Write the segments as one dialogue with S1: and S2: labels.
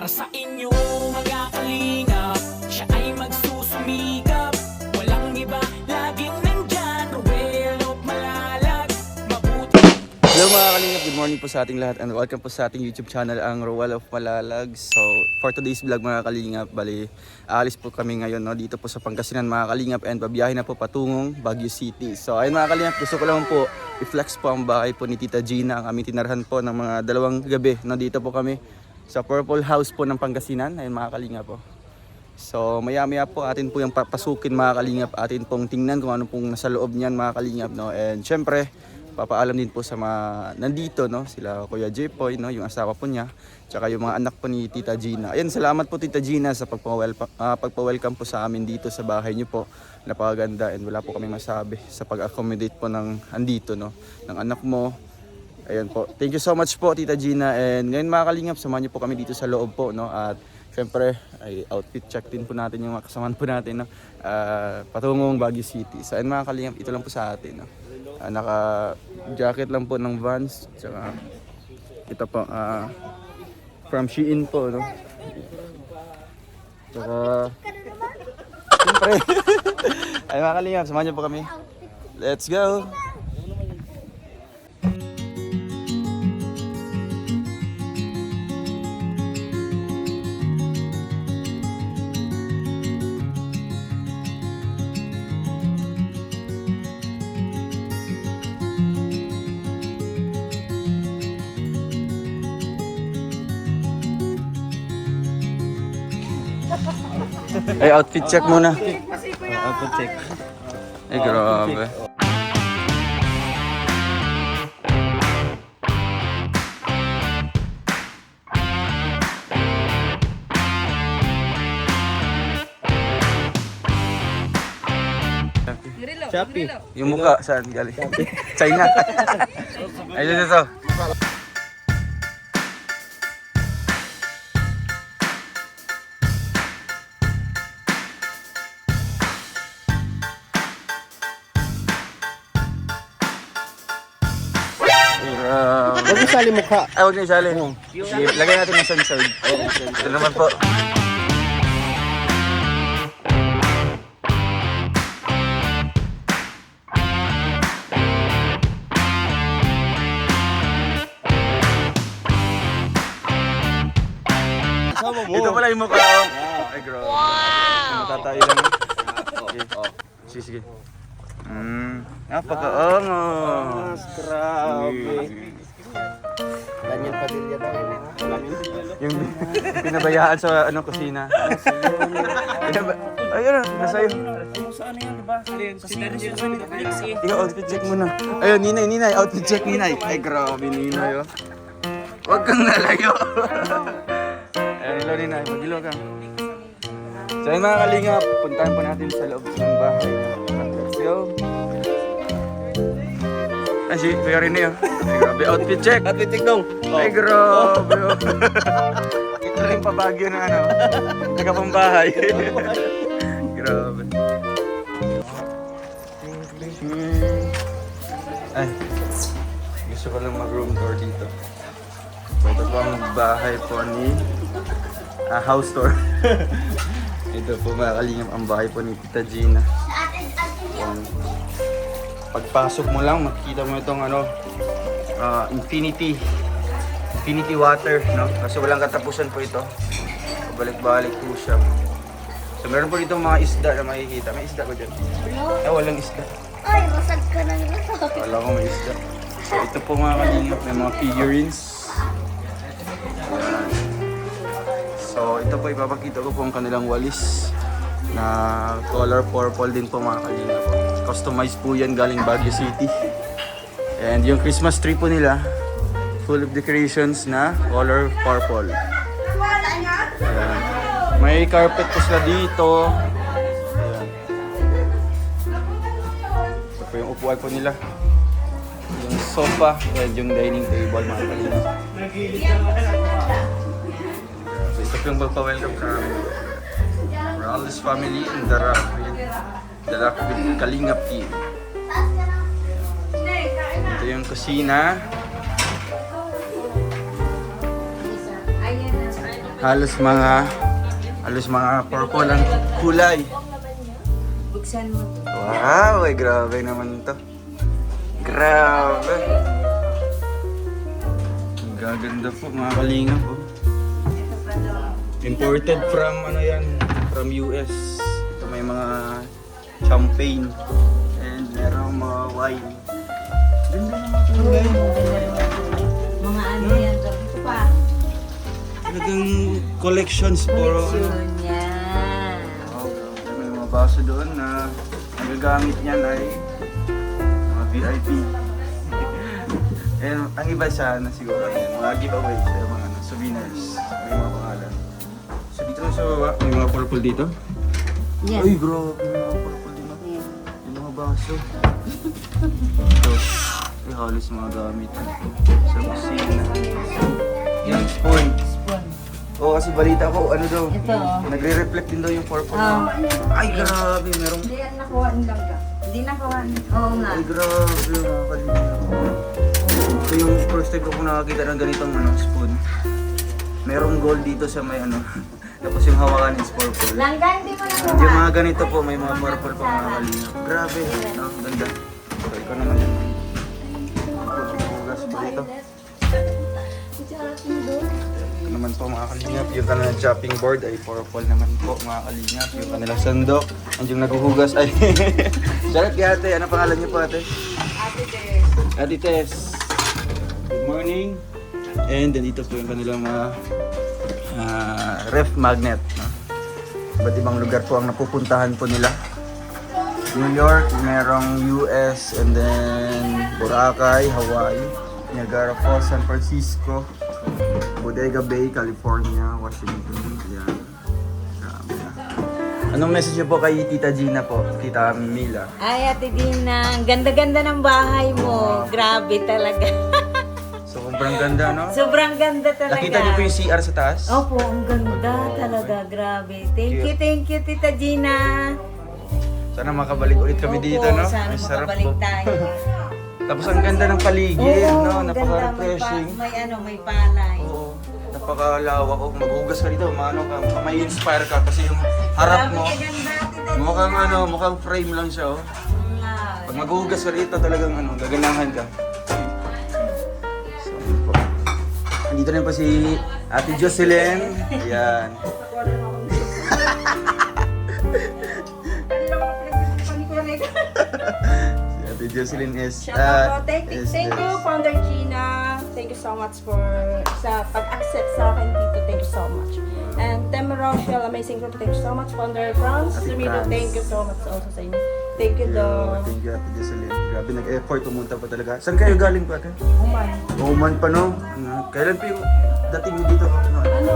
S1: para sa inyo mga kalingap. Siya ay magsusumikap, walang iba, laging nandyan. Ruel of Malalag, mabuti.
S2: Hello mga kalingap, good morning po sa ating lahat and welcome po sa ating YouTube channel, ang Ruel of Malalag. So for today's vlog mga kalingap, bali aalis po kami ngayon dito po sa Pangasinan mga kalingap and babiyahin na po patungong Baguio City. So ayun mga kalingap, gusto ko lang po i-flex po ang bahay po ni Tita Gina, ang aming tinarhan po ng mga 2 gabi. Dito po kami sa Purple House po ng Pangasinan, ayun mga kalingap po. So maya maya po atin po yung papasukin mga kalingap, atin pong tingnan kung ano pong nasa loob niyan mga kalingap, and syempre papaalam din po sa mga nandito, sila Kuya Jepoy, yung asawa po niya, tsaka yung mga anak po ni Tita Gina. Ayun, salamat po Tita Gina sa pagpa-welcome po sa amin dito sa bahay niyo po. Napakaganda and wala po kami masabi sa pag-accommodate po ng andito, ng anak mo. Ayun po. Thank you so much po Tita Gina, and ngayon mga kalingap, samahan niyo po kami dito sa loob po, at syempre ay outfit check din po natin yung mga kasamahan po natin, patungong Baguio City. So ayun mga kalingap, ito lang po sa atin, naka jacket lang po ng Vans, tsaka ito po from Shein po, tsaka siyempre ay mga kalingap, samahan niyo po kami, let's go. Ay, outfit check muna. Outfit check. Ay, grabe.
S3: Shopee.
S2: Yung mukha, saan galing? China. Ayun ito.
S3: Huwag mo sali mukha.
S2: Ay, huwag niyo isali. Sige, lagay natin ng censored. Ito naman po. Ito pala yung mukha ko. Ay, grabe. Wow! Matatayo lang. Sige, sige. Napaka-ango.
S3: Grabe. Daniel Padilla daw yun.
S2: Yung pinabayaan sa kusina. Ayun, nasa iyo.
S1: Saan yan, diba?
S2: Ikaw, outfit check muna. Ayun, Ninay, outfit check, Ninay. Ay, grabe, Ninay, oh. Huwag kang nalayo. Ayun, hello, Ninay, mag-ilo ka. So, ayun mga kalingap, puntahan po natin sa loob ng bahay. Let's go. Ay, si Kuya Rene, oh. Ay, grabe, outfit check.
S3: Outfit check dong.
S2: Ay, grabe, oh. Ito lang yung pabagyo na taga-pambahay. Grabe. Ay, gusto ko lang mag-room tour dito. So, ito po ang bahay po ni house tour. Ito po mga kalingap ang bahay po ni Tita Gina. Yan. Pagpasok mo lang, makikita mo itong infinity water, kasi walang katapusan po ito. Balik-balik po siya. So meron po dito mga isda na makikita. May isda ko dyan. Ay, walang isda.
S4: Ay, masag ka ng lahat.
S2: Wala ko may isda. So ito po mga kalingap, may mga figurines. Ayan. So ito po, ipapakita ko po ang kanilang walis na color purple din po mga kalingap. Customized po yan, galing Baguio City. And yung Christmas tree po nila, full of decorations na color purple. Ayan. May carpet po sila dito. Ayan. Ito po yung upuan po nila. Yung sofa and yung dining table mga kalingap. So ito po yung magpa-welcome sa Morales family in The Rock with Kalingap team. Ito yung kusina. halos mga purple ang kulay.
S5: Buksan mo.
S2: Wow, ay grabe naman to. Grabe. Ang gaganda po mga kalingap po. Imported from ano yan, from US. Ito may mga champagne and merong mga wine. Ganda naman ito guys.
S5: Mga ano yan. Ito pa.
S2: Talagang collections for
S5: Yun yan.
S2: may mga baso doon na nagagamit niyan ay mga VIP. And ang iba siya na siguro yun, mga giveaway sa mga souvenirs. May mga pangalan. So dito sa baba, may mga purple dito.
S5: Yan.
S2: Ay, grabe, may mga purple din. Yung mga baso. Ito, ay halos mga gamit. Sa kusina. Yung spoon.
S5: Spoon.
S2: Oo, kasi balita ko, ano daw,
S5: Ito.
S2: nagre-reflect din daw yung purple.
S5: Ah.
S2: Ay, grabe, merong...
S5: Hindi yan nakuha lang ka. Hindi nakuha. Oo nga.
S2: Ay, grabe, mga kalingap. Ito yung first time ko nakakita ng ganitong spoon. Merong gold dito sa may tapos yung hawakan is purple.
S5: Langga, hindi mo nakuha.
S2: Yung mga ganito po, may mga purple po mga kalingap. Grabe, no? Ganda. So, ikaw naman yan. Hugas po dito. Ito naman po mga kalingap, yung kanilang chopping board ay purple naman po mga kalingap. Yung kanilang sandok, and yung naguhugas ay... Charot kay ate, ano pangalan niyo po ate? Ate Tess. Ate Tess. Good morning. And then dito po yung kanilang mga ref magnet. No? Iba't ibang lugar po ang napupuntahan po nila. New York, merong US, and then Boracay, Hawaii, Niagara Falls, San Francisco, Bodega Bay, California, Washington. Yan. Grabe na. Anong message niyo po kay Tita Gina po? Tita Mila?
S5: Ay, Ate Dina, ang ganda-ganda ng bahay mo. Grabe talaga.
S2: So, sobrang ganda, no?
S5: Sobrang ganda talaga.
S2: Nakita niyo po yung CR sa taas?
S5: Opo, ang ganda talaga. Grabe. Thank you, Tita Gina.
S2: Sana makabalik ulit kami dito, no?
S5: Sana
S2: Ang sarap
S5: makabalik
S2: po.
S5: tayo.
S2: Tapos ang ganda ng paligid,
S5: Oo,
S2: no?
S5: ang ganda.
S2: Napaka-refreshing.
S5: May palay.
S2: Oo. Napakalawak. Oh, maghugas ka dito, may inspire ka kasi yung harap mo,
S5: Grabe, ganda, Tita
S2: mukhang mukhang frame lang siya, oh.
S5: Gina.
S2: Pag maghugas ka dito, talagang gaganahan ka. So, yun po. Dito rin po si Ate Jocelyn. Ayan. Si Ate Jocelyn is...
S6: Shout out po. Thank
S2: is
S6: you,
S2: this.
S6: Founder Gina. Thank you so much for sa pag-accept sa akin dito. Thank you so much. And Tem Rochelle, amazing group. Thank you so much, Founder Franz.
S2: Ate
S6: Sumilo,
S2: Franz.
S6: thank you so much also sa inyo. Thank you,
S2: Yo,
S6: Dong.
S2: thank you Ate Jocelyn. Grabe, nag-effort pumunta pa talaga. Saan kayo galing pa, Ate?
S6: Oman.
S2: Oman pa, no? Kailan pa yung dating mo dito?
S6: Ano,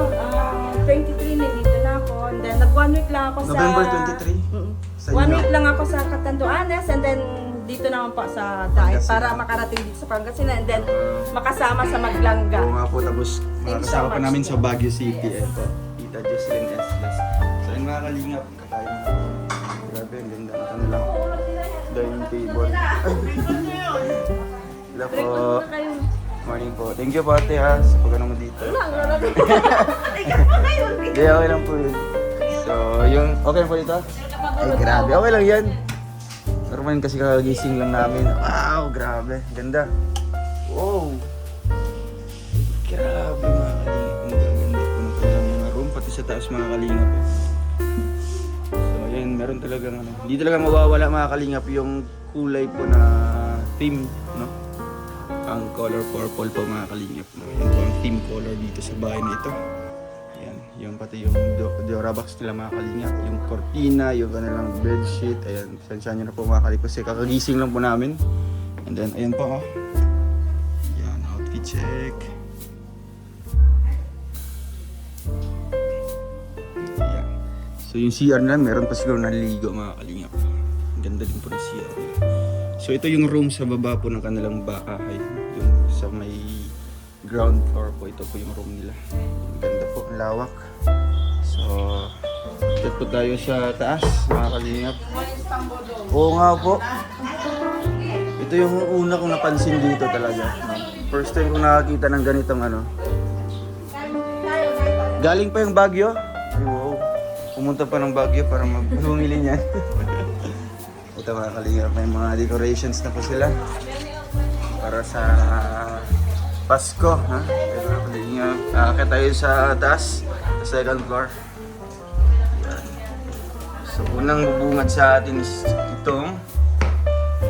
S6: 23 na dito na ako. And then, nag-1 week lang ako sa...
S2: November 23?
S6: Mm-mm.
S2: Sa
S6: 1
S2: inyo?
S6: week lang ako sa Catanduanes and then dito naman po sa Daig para makarating dito sa Pangasinan and then makasama sa Maglangga.
S2: Oo nga po, tapos
S6: Thank you so
S2: makakasama pa
S6: much.
S2: namin sa Baguio City. Ito, Tita Jocelyn Esles. So yun mga kalingap, kakain po. Grabe, ang ganda na kanilang dining table. Hello po. Morning po. Thank you po ate ha, sa pagano mo dito. Hindi, okay lang po yun. So, yung, okay lang po dito? Ay, grabe. Okay lang yan. Normal kasi kakagising lang namin. Wow, grabe. Ganda. Wow. Grabe mga kalingap. Ang ganda po ng kanilang mga room. Pati sa taas mga kalingap. So, yan. Meron talagang hindi talaga mawawala mga kalingap yung kulay po na theme, no? Ang color purple po mga kalingap. No? Yan po ang theme color dito sa bahay na ito. Yan. Yung pati yung Diorabox nila mga kalingap. Yung cortina, yung kanilang bedsheet. Ayan. Sensya nyo na po mga kalingap kasi kakagising lang po namin. And then, ayan po oh. Yan. Outfit check. Ayan. So yung CR na, meron pa siguro naliligo mga kalingap. Ang ganda din po ng CR nila. So ito yung room sa baba po ng kanilang bahay. Yung sa may ground floor po. Ito po yung room nila. Ang ganda po, ang lawak. So, ikot po tayo sa taas, mga kalingap. Oo nga po. Ito yung una kong napansin dito talaga. No? First time kong nakakita ng ganitong Galing pa yung Baguio? Ay, wow. Pumunta pa ng Baguio para bumili niyan. Ito mga kalingap, may mga decorations na po sila. Para sa Pasko, ha? Ito mga kalingap. Kaya tayo sa taas, sa second floor. Yan. So, unang bubungad sa atin is itong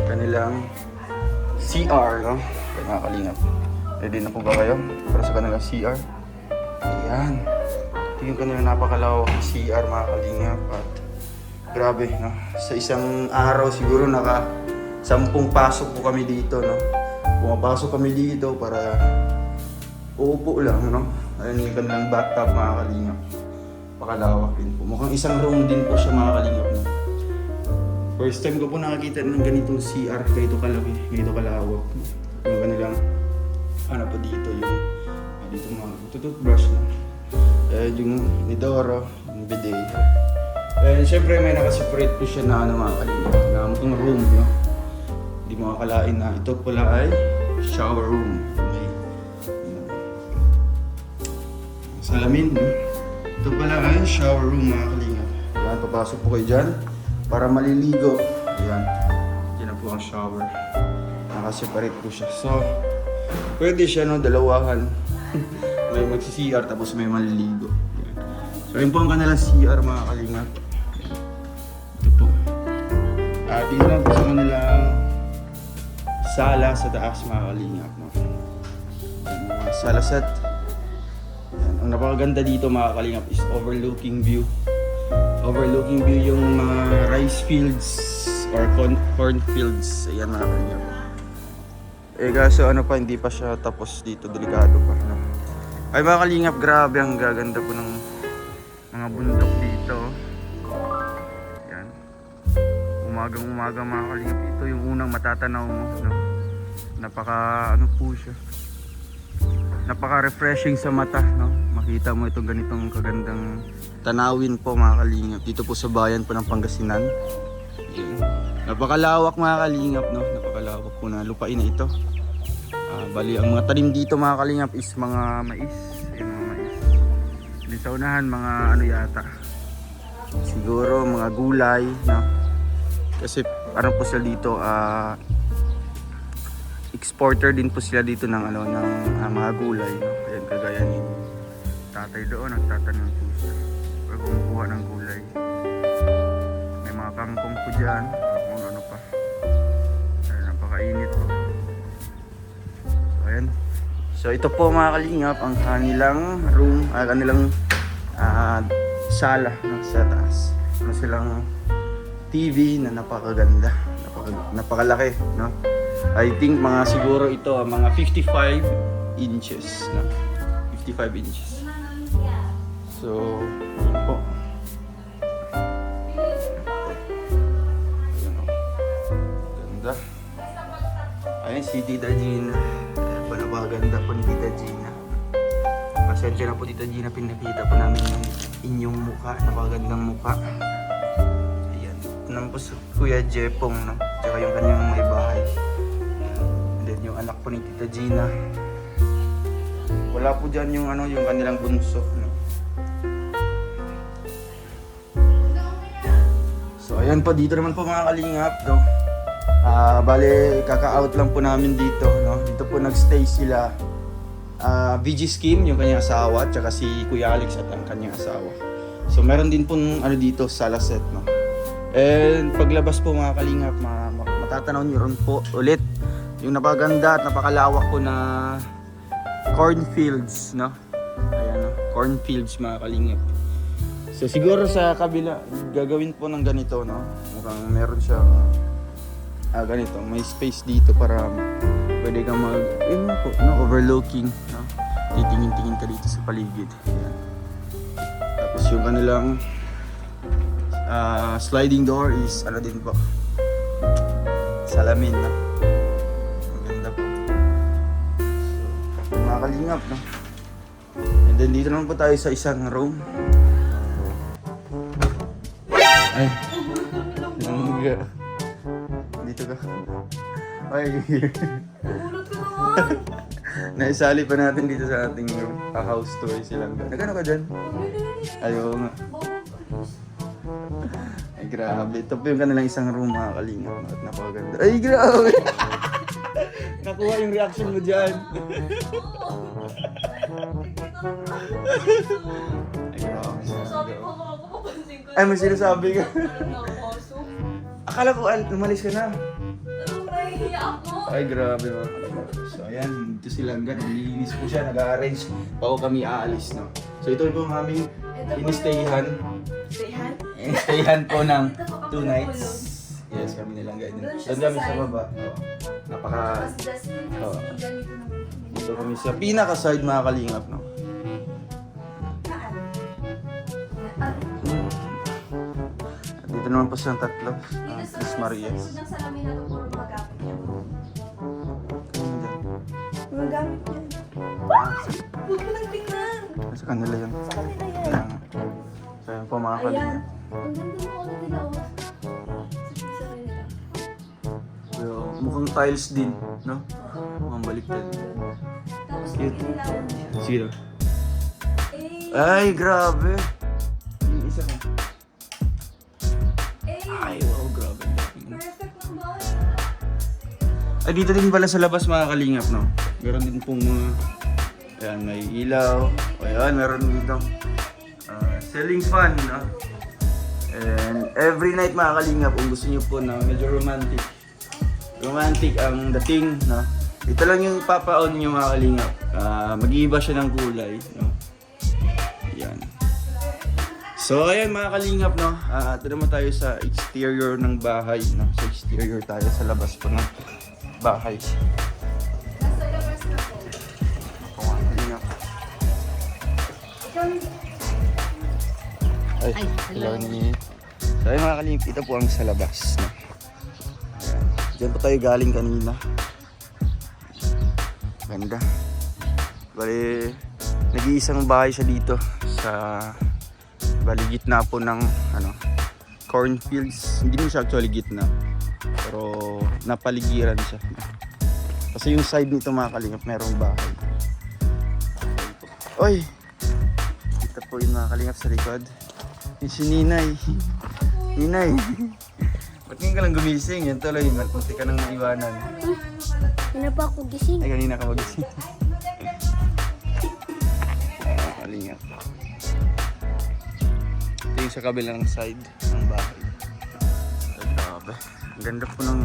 S2: kanilang CR, no? Ito mga kalingap. Ready na po ba kayo para sa kanilang CR? Ayan. Ito yung kanilang napakalawak na CR mga kalingap. At grabe, no? Sa isang araw siguro 10 pasok po kami dito, no? Pumapasok kami dito para uupo lang, no? Ayun yung kanilang bathtub mga kalingap. Pakalawak din po. Mukhang isang room din po siya mga kalingap, no? First time ko po nakakita ng ganitong CR, ganito kalaki, ganito kalawak. Yung kanilang, ano po dito, yung dito mga toothbrush, no? Yung inidoro, yung bidet. And syempre may nakaseparate po siya na ano mga kalingap, na mukhang room, no? Hindi mo akalain na ito pala ay shower room. Okay. Salamin, no? Ito pala ay shower room mga kalingap. Ayan, papasok po kayo dyan para maliligo. Ayan. Yan na po ang shower. Nakaseparate po siya. So, pwede siya, no? Dalawahan. May magsi-CR tapos may maliligo. Ayan. So, yun po ang kanilang CR mga kalingap. Ito po. Dito lang po sa kanilang sala sa taas mga kalingap, no? Mga sala set. Ayan. Ang napakaganda dito mga kalingap is overlooking view. Overlooking view yung mga rice fields or corn fields. Ayan mga kalingap. Kaso ano pa, hindi pa siya tapos dito, delikado pa, no? Ay mga kalingap, grabe ang gaganda po ng mga bundok dito. Ayan. Umagang-umaga mga kalingap, ito yung unang matatanaw mo, no? Napaka refreshing sa mata, no? Makita mo itong ganitong kagandang tanawin po mga kalingap dito po sa bayan po ng Pangasinan. Ayan. Napakalawak mga kalingap, no? Napakalawak po na lupain na ito. Bali ang mga tanim dito mga kalingap is mga mais. Ayan, mga mais. Din sa unahan mga ano yata, siguro mga gulay, no? Kasi ano po sila dito, exporter din po sila dito ng ano ng mga gulay, no? Ayan, kagaya ni tatay doon, nagtatanim po siya or kumukuha ng gulay. May mga kangkong po dyan, kung ano pa. Ayan, napakainit po. So ayan. So ito po mga kalingap ang kanilang room, kanilang sala, no, sa taas. Ano silang TV na napakaganda, napakalaki, no? I think mga siguro ito mga 55 inches, no? 55 inches. So, yun po. Ayan o. Ganda. Ayan si Tita Gina. Napakaganda po ni Tita Gina. Pasensya na po Tita Gina, pinakita po namin yung inyong mukha. Napakagandang mukha. Ayan. Naman po si Kuya Jepong, no? Tsaka yung kanyang may bahay. And then yung anak po ni Tita Gina. Wala po dyan yung ano, yung kanilang bunso, no? So ayan po, dito naman po mga kalingap, no? Bale, kaka-out lang po namin dito, no? Dito po nagstay sila VG Skim, yung kanyang asawa, tsaka si Kuya Alex at ang kanyang asawa. So meron din po ano dito, sala set, no? And paglabas po mga kalingap, matatanaw nyo ron po ulit yung napaganda at napakalawak po na cornfields, no? Ayan, no? Cornfields mga kalingap. So siguro sa kabila gagawin po ng ganito, no? Mukhang meron siyang ganito, may space dito para pwede kang po, no? Overlooking, no? Titingin-tingin ka dito sa paligid. Ayan. Tapos yung kanilang sliding door is ano din po, salamin, no? Maganda po. So, mga kalingap, no? And then dito naman po tayo sa isang room. Ay, dito ka. Ay,
S6: Ulot ko naman.
S2: Naisali pa natin dito sa ating house tour silang. Nagano ka dyan? Ayaw nga. Ay grabe. Ito po yung kanilang isang room mga kalingap. At napakaganda. Ay grabe! Nakuha yung reaction mo dyan. Ay grabe. Ay may sinasabi ka. Akala ko umalis ka na. Ay grabe mga kalingap. So ayan, dito silang nililinis po siya. Nag-arrange bago kami aalis. No? So ito po ang aming inistayhan. Stayhan po ng 2 nights. Yes, kami nilang guide. Doon kami sa baba. Napaka... Dito kami sa pinaka-side mga kalingap. No? At dito naman po silang tatlo. Miss Maria.
S6: Mga gamit yan. Huwag mo nang tingnan.
S2: Sa kanila yun.
S6: Sa kanila yan.
S2: Ayan. So yun po mga kalingap.
S6: Ang ganda mo ano nila oh.
S2: So, mukhang tiles din, no? Mukhang baliktad.
S6: Tapos
S2: Cute.
S6: inilawan mo siya.
S2: Sige.
S6: Eh,
S2: Ay, grabe! Yung isa ko.
S6: eh,
S2: Ay, wow, grabe.
S6: perfect ng bahay.
S2: Ay, dito din pala sa labas mga kalingap, no? Meron din pong mga... Ayan, may ilaw. Ayan, meron dito. Ceiling fan, no? And every night mga kalingap, kung gusto nyo po na medyo romantic. Romantic ang dating, no? Ito lang yung papaon nyo mga kalingap. Mag-iiba siya ng kulay, no? Ayan. So, ayan mga kalingap, no? Ito naman tayo sa exterior ng bahay, no? Sa exterior tayo sa labas po ng bahay.
S6: Nasa labas na po.
S2: Ako nga, kalingap. Ay, hello ni... So, ayun mga kalingap, ito po ang sa labas, no? Ayan. Diyan po tayo galing kanina. Ganda. Bali, nag-iisang bahay siya dito sa bali gitna po ng ano, cornfields. Hindi mo siya actually gitna. Pero napaligiran siya. Kasi yung side nito mga kalingap, merong bahay. Oy! Dito po yung mga kalingap sa likod. Yung si Ninay. Ninay! Ba't ngayon ka lang gumising? Yan tuloy, munti ka nang maiwanan.
S4: Hindi pa ako gising.
S2: Ay, kanina ka magising. Kalingap. Ito yung sa kabilang side ng bahay. Ay, grabe. Ang ganda po ng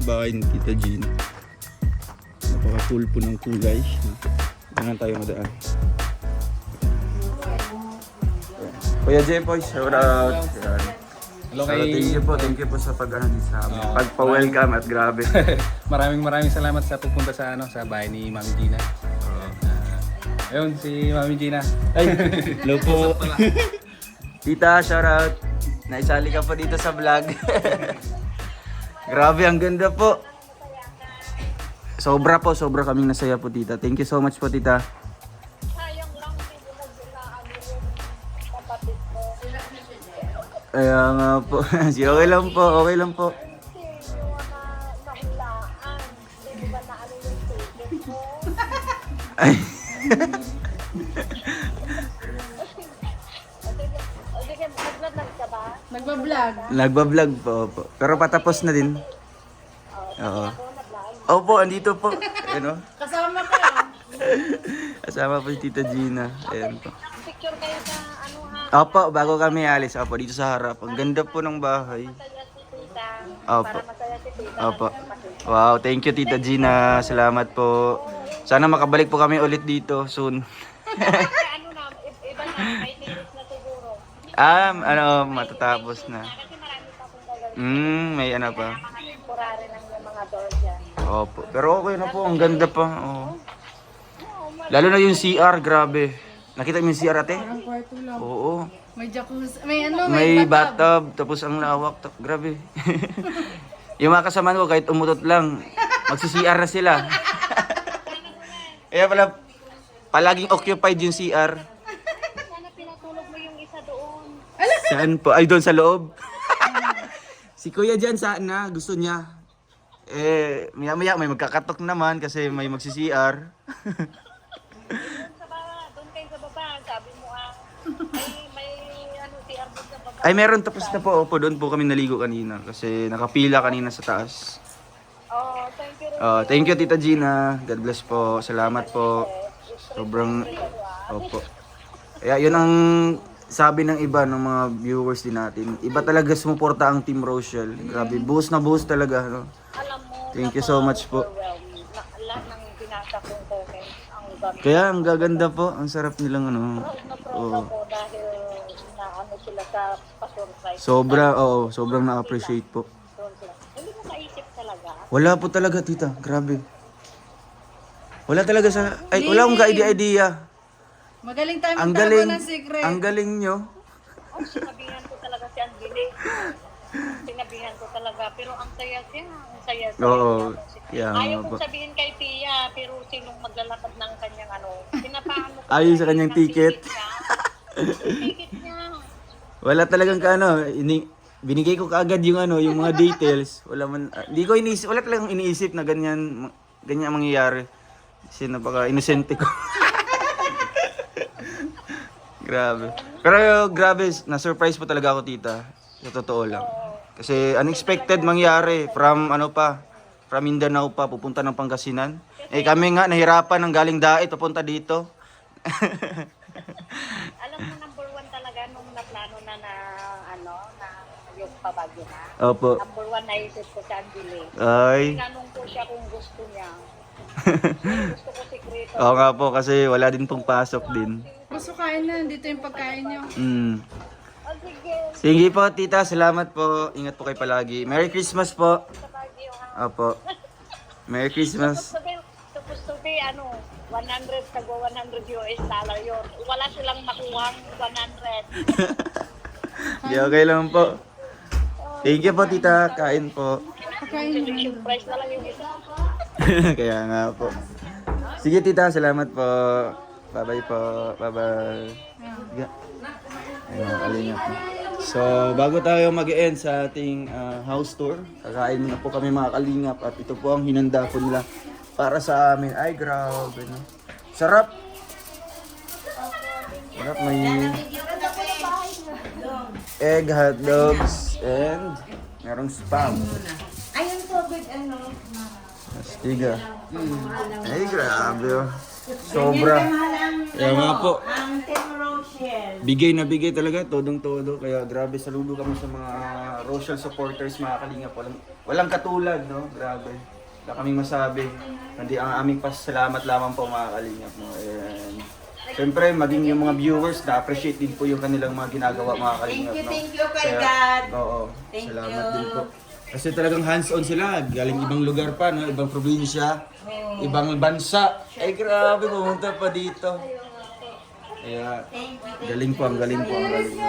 S2: bahay ni Tita Jean. Napaka-cool po ng kulay. Diyan tayo madaan. Kuya Jepoy, shout out. Yan.
S7: Hello
S2: So,
S7: kay...
S2: thank you po sa pag-ano sa amin. Pagpa-welcome at grabe.
S7: maraming salamat sa pupunta sa sa bahay ni Mami Gina. Ayun si Mami Gina.
S2: Ay, hello po. Tita, shout out. Naisali ka po dito sa vlog. Grabe, ang ganda po. Sobra kaming nasaya po tita. Thank you so much po tita. Kaya nga po. Okay lang po. Ay.
S6: Nagbablog.
S2: Nagbablog po. Pero patapos na din. Oo. Opo, andito po. Ayan o.
S6: Kasama ka.
S2: Kasama po si Tita Gina. Ayan po.
S4: Picture kayo sa ano ha.
S2: Opo, bago kami alis. Opo, dito sa harap. Ang ganda po ng bahay.
S4: Masaya si tita.
S2: Opo.
S4: Masaya si tita.
S2: Opo. Wow, thank you Tita Gina. Salamat po. Sana makabalik po kami ulit dito soon.
S4: Ano na, iba na, may tiris na siguro.
S2: Matatapos na.
S4: Kasi marami pa akong gagawin.
S2: May ano pa.
S4: Mga temporary lang yung mga door dyan.
S2: Opo. Pero okay na po, ang ganda pa. Oo. Lalo na yung CR, grabe. Nakita mo yung CR ate?
S6: Ang kwarto lang.
S2: Oo.
S6: May jacuzzi. May ano,
S2: May bathtub, tapos ang lawak. Grabe. Yung mga kasama ko, kahit umutot lang, magsi-CR na sila. Kaya pala, palaging occupied yung CR.
S4: Sana pinatulog mo yung isa doon.
S2: Saan po? Ay, doon sa loob. Si Kuya dyan, saan na? Gusto niya. maya-maya may magkakatok naman kasi may magsi-CR.
S4: Doon kayo sa baba, sabi mo may ano, CR doon sa baba.
S2: Ay, meron, tapos na po. Opo, doon po kami naligo kanina kasi nakapila kanina sa taas.
S4: Oh, thank you.
S2: Thank you, Tita Gina. God bless po. Salamat po. Sobrang... Opo. Kaya yun ang sabi ng iba, ng mga viewers din natin. Iba talaga sumuporta ang Team Rochelle. Grabe, buhos na buhos talaga. No?
S4: Alam mo,
S2: Thank you so much po.
S4: lahat ng binasa kong comments, ang ganda.
S2: Kaya ang gaganda po. Ang sarap nilang ano.
S4: Proud ako dahil naano sila sa pa-surprise.
S2: Sobrang na-appreciate po.
S4: Doon sila. Hindi mo maisip talaga.
S2: Wala po talaga, tita. Grabe. Wala talaga sa... Ay, wala akong ka-idea.
S5: Magaling tayo
S2: Ang
S5: magtago
S2: galing.
S5: ng secret.
S2: Ang galing nyo.
S4: Oh, sinabihan ko talaga si Angeli. Sinabihan ko talaga. Pero ang saya siya. Ang saya siya.
S2: Oo. Yeah,
S4: Ayaw
S2: nga po.
S4: kong sabihin kay Pia, pero sinong maglalakad ng kanyang ano. Pinapaano ko.
S2: Ayaw sa kanyang
S4: ng
S2: ticket.
S4: Ticket niya.
S2: Wala talagang binigay ko kaagad yung yung mga details. Wala man wala talagang iniisip na ganyan ang mangyayari. Kasi napaka inosente ko. Grabe. Pero grabe, na-surprise po talaga ako, tita. Sa totoo lang. Kasi unexpected mangyari from from Mindanao pa pupunta ng Pangasinan. Eh kami nga nahirapan ng galing Dait papunta dito.
S4: Alam mo, number 1 talaga nung naplano na yung pabagyo na.
S2: Opo.
S4: Number 1 naisip ko si Angeli.
S2: Ay.
S4: Tinanong ko siya kung gusto niya. Gusto ko sikreto.
S2: Oo nga po kasi wala din pong pasok din.
S5: Gusto kain na, dito yung pagkain nyo.
S4: Oh, sige.
S2: Sige po, tita. Salamat po. Ingat po kayo palagi. Merry Christmas po.
S4: Sa Baguio, ha?
S2: Opo. Merry Christmas.
S4: Supposed to be, 100 tagwa $100 yun. Wala silang makuhang 100.
S2: Di okay lang po. Thank you po, tita. Kain po.
S4: Surprise na lang yung isa.
S2: Kaya nga po. Sige, tita. Salamat po. Bye-bye po. Bye-bye. Sige. Ayun, alin po. So, bago tayo mag-end sa ating house tour, kakain muna po kami mga kalingap at ito po ang hinanda po nila para sa amin. Ay, grabe, no? Sarap! Sarap, may egg, hot dogs, and merong spam.
S5: Ayun po, good
S2: Astiga. Ay, grabe, oh. Sobra. Kaya nga po.
S5: Ang Team Rochelle.
S2: Bigay na bigay talaga, todong-todo. Kaya grabe, saludo kami sa mga Rochelle supporters, mga kalingap. Walang katulad, no? Grabe. Wala kaming masabi. Hindi ang aming pasalamat lamang po, mga kalingap. No? And siyempre, maging yung mga viewers, na-appreciate din po yung kanilang mga ginagawa, mga kalingap.
S5: Thank you kay God.
S2: Oo,
S5: Thank
S2: salamat
S5: you.
S2: din po. Kasi talagang hands-on sila. Galing ibang lugar pa, no? Ibang probinsya, ibang bansa. Ay, grabe, pumunta pa dito. Kaya, galing po, ang galing po, ang galing.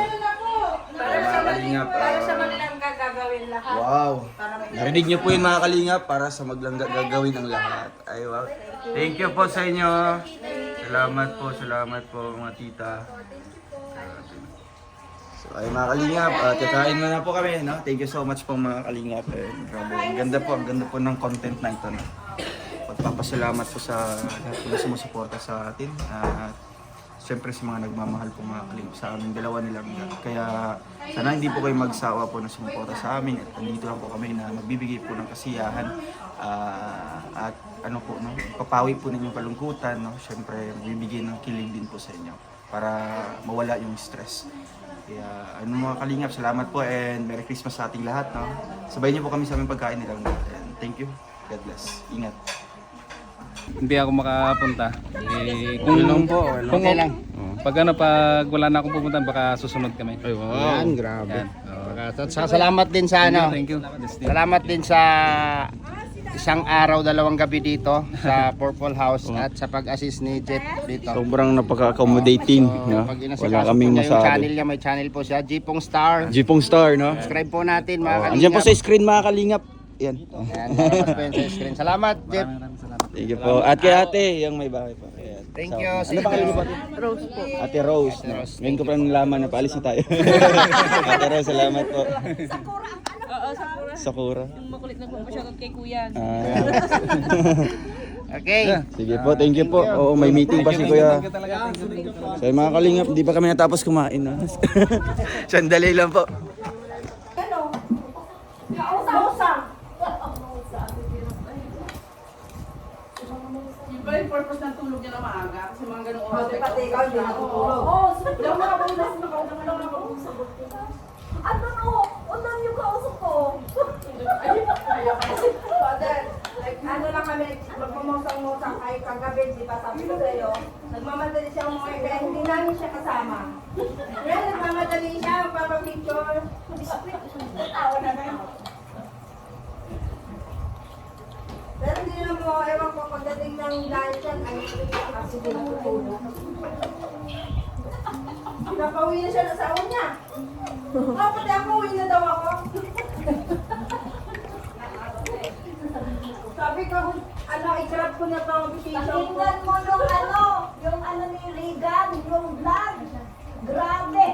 S2: Kaya mga kalingap,
S6: gagawin lahat.
S2: wow. Narinig niyo po yun, mga kalingap, para sa maglangga gagawin ang lahat. Ay, wow. Thank you po sa inyo. Salamat po, mga tita. So, ay mga kalingap, kakain na po kami, no? Thank you so much po, mga kalingap. Grabe, ang ganda po ng content na ito, no? Pagpapasalamat po sa lahat po na sumusuporta sa atin. At siyempre sa mga nagmamahal po, mga kalingap, sa aming dalawa nilang. Kaya sana hindi po kayo magsawa po na sumuporta sa amin. At nandito lang po kami na magbibigay po ng kasiyahan. At no, papawi po ninyong kalungkutan, no? Siyempre, magbibigay ng kilig din po sa inyo para mawala yung stress. Kaya mga kalingap, salamat po and Merry Christmas sa ating lahat, no? Sabay niyo po kami sa aming pagkain nilang and thank you. God bless. Ingat.
S7: Hindi ako makapunta. Kung okay lang. Pag wala na akong pupunta, baka susunod kami.
S3: Yan, grabe.
S7: Yan.
S3: Salamat din sa
S7: Thank you.
S3: Salamat din sa isang araw, 2 gabi dito sa Purple House at sa pag-assist ni Jet dito.
S2: Sobrang napaka-accommodating, no?
S3: Pag
S2: Wala kaming
S3: yung channel
S2: masabi.
S3: niya, may channel po siya, Jeepong Star.
S2: Jeepong Star, no?
S3: Subscribe po natin, mga kalingap.
S2: Andiyan po sa screen, mga kalingap. Yan.
S3: Yan, lalabas po yan sa screen. Salamat, Jeep.
S2: Thank you po. At kay ate, yung may bahay pa. Ayan.
S3: Thank you.
S2: Ano ba kayo po? Rose po. Ate Rose. No? Ngayon ko pa nalaman na paalis na tayo. Ate Rose, salamat po.
S6: Sakura.
S2: Sakura.
S6: Yung makulit na pumapashoutout kay Kuya.
S3: Okay.
S2: Sige po, thank you po. Oo, may meeting pa si Kuya. So yung mga kalingap, hindi pa kami natapos kumain. No? Sandali lang po.
S8: Iba yung purpose ng tulog niya na maaga kasi mga ganung oras.
S5: Pati ikaw, hindi natutulog.
S8: Oo, daw makabulas na ako naman lang ako sa
S5: Ano no? Unang yung kausap ko.
S6: Father, ano lang kami, magpamusang-musang ay kagabi, di ba sabi ko sa'yo, nagmamadali siya umuwi kaya hindi namin siya kasama. Kaya nagmamadali siya, magpapapicture. Tawa na na. Pero hindi naman mo, ewan ko, pagdating ng dahil siya, ay kasi hindi natutulog. Napauwi na siya sa asawa niya. Pati ako, uwi na daw ako. Sabi ko, i-grab ko na pang vacation ko.
S5: Pakinggan mo yung ano ni Regan, yung vlog. Grabe.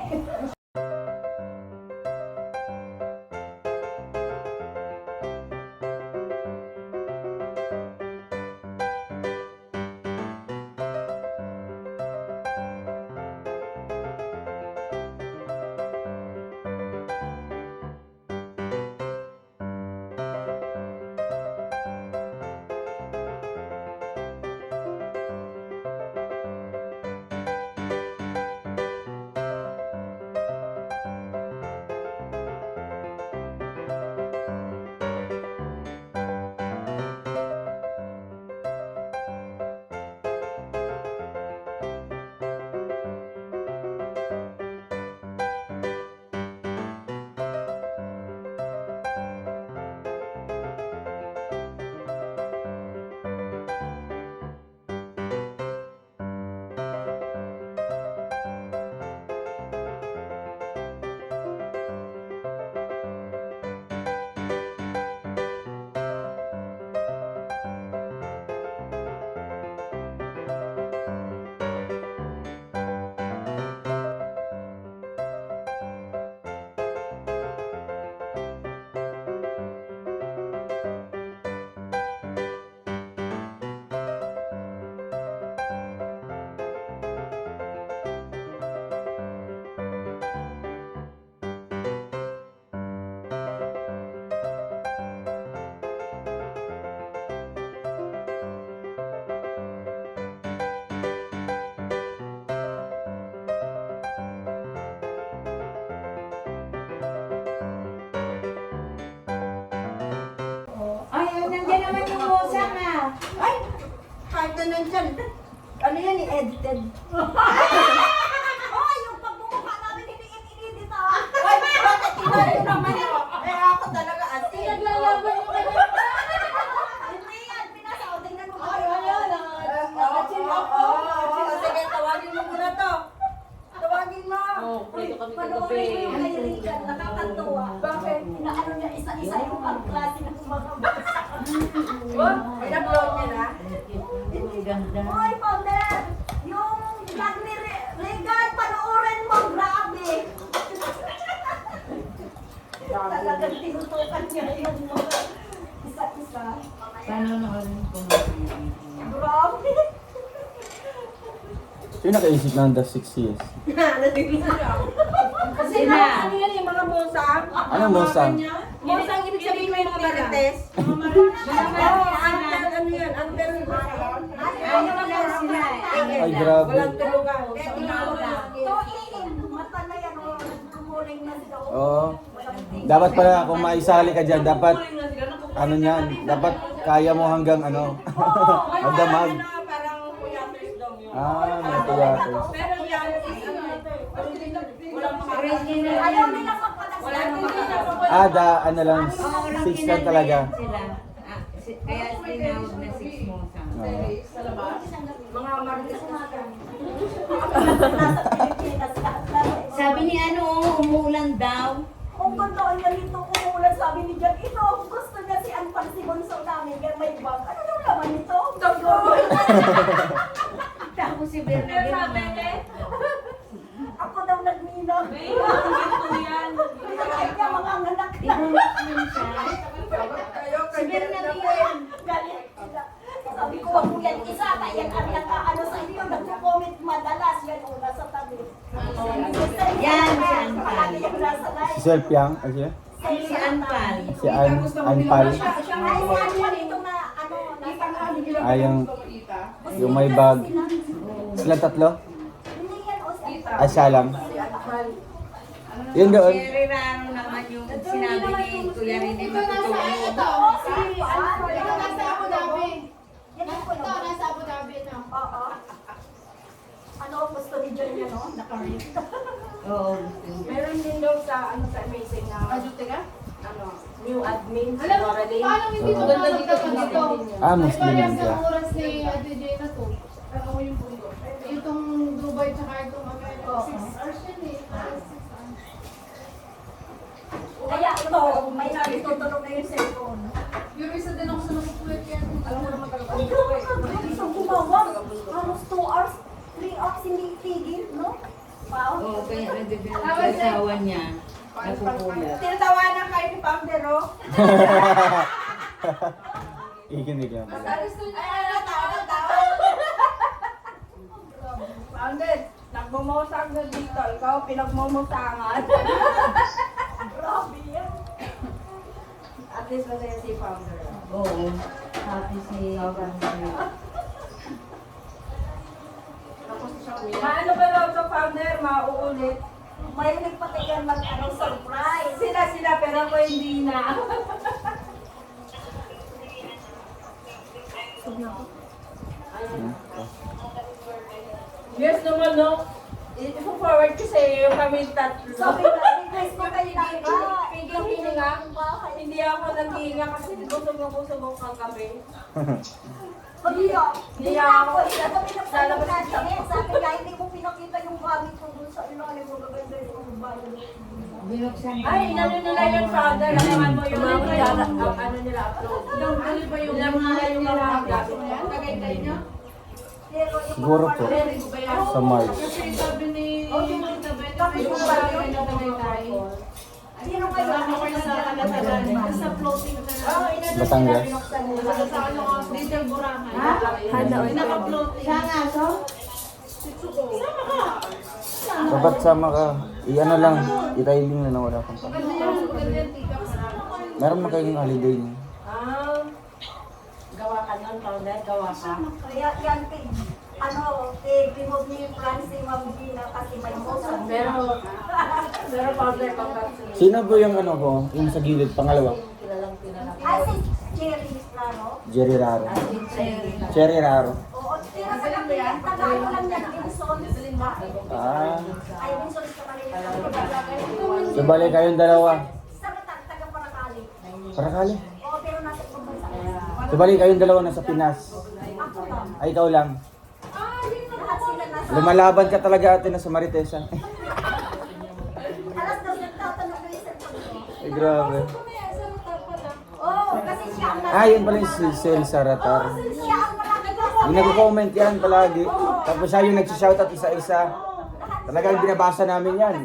S5: Ay, nandiyan naman yung musang ah.
S6: Ay! Kahit na nandyan. Ano yan, edited?
S5: Oh, yung pagbumukha namin ini-edit ah.
S6: Ay, bakit inayo naman ako? Eh, ako talaga asin.
S5: Naglalaban yung Hindi yan, pinasa o tingnan mo.
S6: Ay, ayun. Asin ako. Sige, tawagin mo muna to. Tawagin mo.
S5: Panoorin mo yung kay Regan, nakakatuwa.
S6: Bakit?
S5: Inaano niya isa-isa yung pagklase ng mga basa.
S6: Pinapload niya na.
S5: Hoy, Founder! Yung vlog ni Regan, panoorin mo, grabe! Talagang tinutukan niya yung mga isa-isa. Grabe!
S2: Sino nakaisip ng the 6 years?
S6: Kasi ano yan yung mga musang?
S2: Anong musang?
S6: Musang ibig sabihin may mga marites. Under, ano yan? Under.
S2: Ay, grabe.
S6: Walang tulugan. Kaya tinawag na.
S5: Mata na yan, oh, nagkumuling na sila.
S2: Oo. Dapat pala kung maisali ka dyan, dapat ano niyan, dapat kaya mo hanggang ano, magdamag.
S6: Parang kuyatres daw yun.
S2: May tuyatos.
S6: Pero yan is ano, walang mga
S5: Ayaw nila magpatagsa.
S2: Ano lang, 6 lang talaga.
S5: Kaya tinawag na 6 musang.
S6: sa labas. Mga marites na
S5: Nasa Pilipinas lahat.
S9: Sabi ni ano, umuulan daw.
S5: Kung ganda niya nito umuulan, sabi ni Jan, ito, gusto niya si Anpan si Bonso namin, kaya may bag. Ano daw naman ito?
S9: Tapos si Bernadette naman.
S5: Ako daw nagmina. Ito yan. Kaya niya mga anak na.
S2: Si Selpiang, ay siya?
S9: Si Anpal.
S2: Si Anpal.
S5: Ay, si Anpal ito na, ano, nasa
S2: Yung may bag. Sila tatlo?
S5: Hindi yan, o si Anpal.
S2: Ay, siya lang. Yun doon.
S9: Very raro naman yung sinabi ni Kuya Rene matutulog.
S5: Si Anpal.
S8: Ito nasa Abu Dhabi.
S5: Yan ang
S8: Ito nasa Abu Dhabi na.
S5: Oo. Ano, gusto ni John yan, no? Naka-ring.
S9: Oo.
S6: Meron din daw sa amazing na
S8: Ajuti ka?
S6: new admin.
S8: Alam mo, paano hindi ito nakakatapan ito?
S2: Ah, Muslim
S8: Ay,
S2: din
S8: parehas
S2: siya.
S8: ang oras ni Ate Jay na to. Ano ko yung pundo? Itong Dubai tsaka itong America. 6 hours yun eh. Parang 6 hours.
S5: Kaya ito, may natutunog na yung cellphone.
S8: Yung isa din ako sa nakukulit yan.
S5: Alam mo naman talaga. Ay, grabe ka. Isang gumawag. Halos 2 hours, 3 hours hindi tigil, no? Wow.
S9: Oo, kaya nandibig ang asawa niya. Nakukulat.
S6: Tinatawanan kayo ni Founder, oh.
S2: Ikinig lang pala.
S6: Founder, nagmumosang na dito. Ikaw, pinagmumusangan.
S5: Grabe yan.
S6: At least masaya si Founder.
S9: Oo. Happy si
S6: Maano ba raw ito, Founder? Mauulit.
S5: May nagpatayan mag-ano surprise.
S6: Sila, pero ako hindi na. Yes naman, no? I-forward ko sa iyo yung kami tatlo.
S5: Sabi na, request ko kayo na
S6: Pigil hininga. Hindi ako naghihinga kasi busog ang kagabi.
S5: Hindi
S6: Hindi
S5: ako.
S6: ako.
S5: Sabi na sa natin. Sabi nga, hindi mo pinakita yung gamit ko dun sa ilalim mo. Gaganda yung bayo.
S9: binuksan
S6: Ay, inano nila yung Founder. Alaman mo yung ano nila upload.
S8: Yung dali ba yung
S6: Alam mo nila yung mga gamit mo.
S8: Tagaytay niya?
S5: Pero yung
S2: Siguro po. Sa March.
S8: Kasi sabi ni Tita Beth,
S5: Bakit
S8: yung
S5: yung bayo?
S8: yung Tagaytay.
S5: Sino kayo?
S8: Kasama ko yung sa Kalatagan. Sa floating ka na.
S2: Batangas.
S8: Sa ano nga, Little Burahan. Naka-floating.
S9: Siya nga, so?
S2: Dapat sama ka. I-ano lang. I-tiling lang na wala kang pa.
S8: Maganda yan, maganda yan, tika pa.
S2: Meron mo kayong holiday niyo.
S6: Gawa ka nun, Founder. Gawa ka.
S5: Kaya yan, remove niyo yung plans ni Ma'am Gina kasi may motion.
S6: Pero Founder, congratulations.
S2: Sino po yung ano ko? Yung sa gilid, pangalawa?
S5: Ay, si Jerry Rano.
S2: Jerry Raro. Cherry Raro.
S5: Oo, tira sa kapila. Tagaan mo lang yan, Vinson.
S2: Ah.
S5: Ay, Vinson sa kanila.
S2: So balik kayong dalawa.
S5: Sa taga-Parakali.
S2: Parakali.
S5: Oo, pero nasa ibang bansa.
S2: So balik kayong dalawa nasa Pinas.
S5: Ako lang.
S2: Ay, ikaw lang.
S5: Lahat sila nasa...
S2: Lumalaban ka talaga ate na sa Maritesan.
S5: Alas daw nagtatanong ko yung cellphone ko.
S2: Ay, grabe.
S5: Oo, kasi siya ang
S2: Ah, yun pala yung si Sel Saratar.
S5: Siya ang malaki ko.
S2: Yung nag-comment yan palagi. Tapos siya yung nag-shoutout isa-isa. Talagang binabasa namin yan.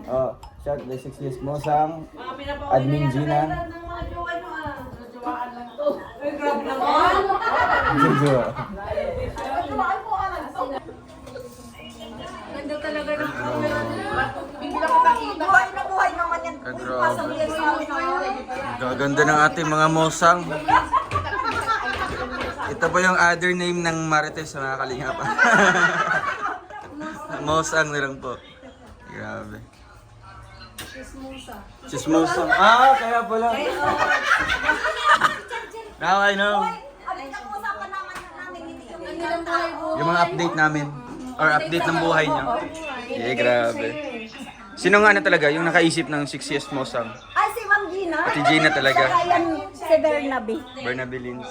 S2: Oh, shout out 6 years mo sang Admin Gina. Jojo.
S6: Ganda talaga ng camera nila.
S5: Buhay na buhay naman yan. Pasang years old na.
S2: Gaganda ng ating mga mosang. Ito po yung other name ng Marites sa mga kalingap. Mosang na lang po. Grabe. Chismosa. Ah, kaya pala. Now I know.
S5: Ang pinag-uusapan namin hindi yung tao.
S2: Yung mga update namin. Or update ng buhay niya. Yeah, grabe. Sino nga na talaga yung nakaisip ng 6 years Mosang?
S5: Ay, si Ma'am Gina.
S2: Pati Gina talaga.
S5: Saka yan si Bernabe.
S2: Bernabe Lins.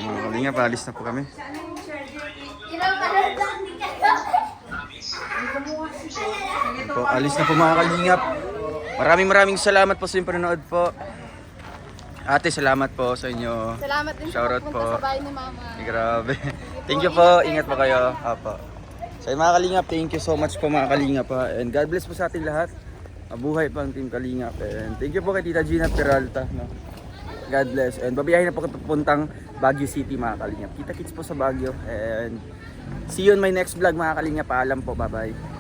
S2: Mga kalingap, alis na po kami. Po, alis na po mga kalingap. Maraming salamat po sa inyong panonood po. Ate, salamat po sa inyo.
S8: Salamat din
S2: Shoutout po.
S8: sa bahay ni Mama.
S2: Grabe. Thank you po. Ingat po kayo. Apo. Sa mga kalingap, thank you so much po mga kalingap pa. And God bless po sa ating lahat. Mabuhay po ang Team Kalingap. And thank you po kay Tita Gina Peralta. No? God bless. And babiyahin na po kami papuntang Baguio City mga kalingap. Kita-kits po sa Baguio. And see you on my next vlog mga kalingap. Paalam po. Bye-bye.